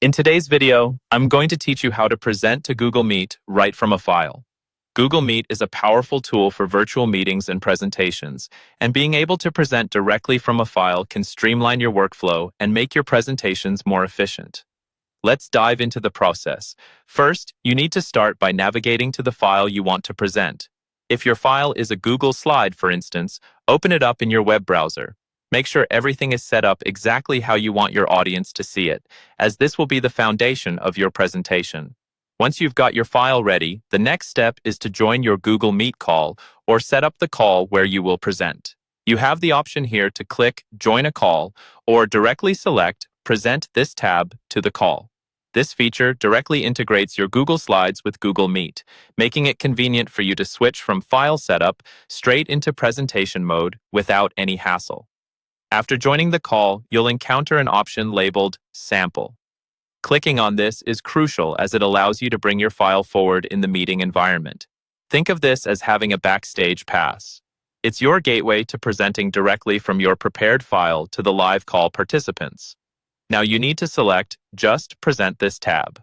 In today's video, I'm going to teach you how to present to Google Meet right from a file. Google Meet is a powerful tool for virtual meetings and presentations, and being able to present directly from a file can streamline your workflow and make your presentations more efficient. Let's dive into the process. First, you need to start by navigating to the file you want to present. If your file is a Google slide, for instance, open it up in your web browser. Make sure everything is set up exactly how you want your audience to see it, as this will be the foundation of your presentation. Once you've got your file ready, the next step is to join your Google Meet call or set up the call where you will present. You have the option here to click Join a Call or directly select Present this tab to the call. This feature directly integrates your Google Slides with Google Meet, making it convenient for you to switch from file setup straight into presentation mode without any hassle. After joining the call, you'll encounter an option labeled Sample. Clicking on this is crucial as it allows you to bring your file forward in the meeting environment. Think of this as having a backstage pass. It's your gateway to presenting directly from your prepared file to the live call participants. Now you need to select Just Present this tab.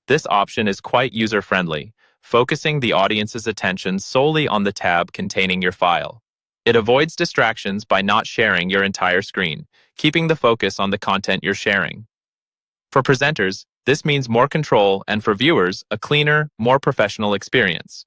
This option is quite user-friendly, focusing the audience's attention solely on the tab containing your file. It avoids distractions by not sharing your entire screen, keeping the focus on the content you're sharing. For presenters, this means more control, and for viewers, a cleaner, more professional experience.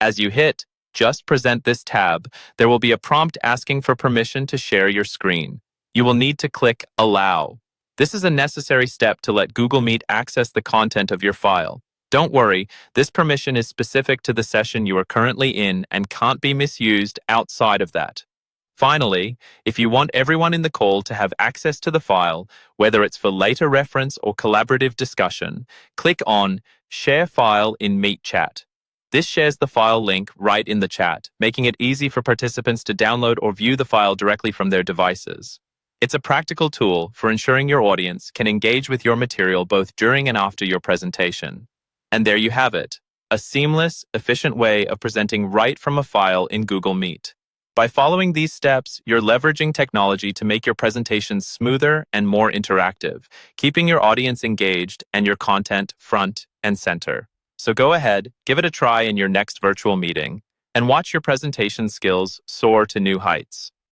As you hit Just Present this tab, there will be a prompt asking for permission to share your screen. You will need to click Allow. This is a necessary step to let Google Meet access the content of your file. Don't worry, this permission is specific to the session you are currently in and can't be misused outside of that. Finally, if you want everyone in the call to have access to the file, whether it's for later reference or collaborative discussion, click on Share File in Meet Chat. This shares the file link right in the chat, making it easy for participants to download or view the file directly from their devices. It's a practical tool for ensuring your audience can engage with your material both during and after your presentation. And there you have it, a seamless, efficient way of presenting right from a file in Google Meet. By following these steps, you're leveraging technology to make your presentations smoother and more interactive, keeping your audience engaged and your content front and center. So go ahead, give it a try in your next virtual meeting, and watch your presentation skills soar to new heights.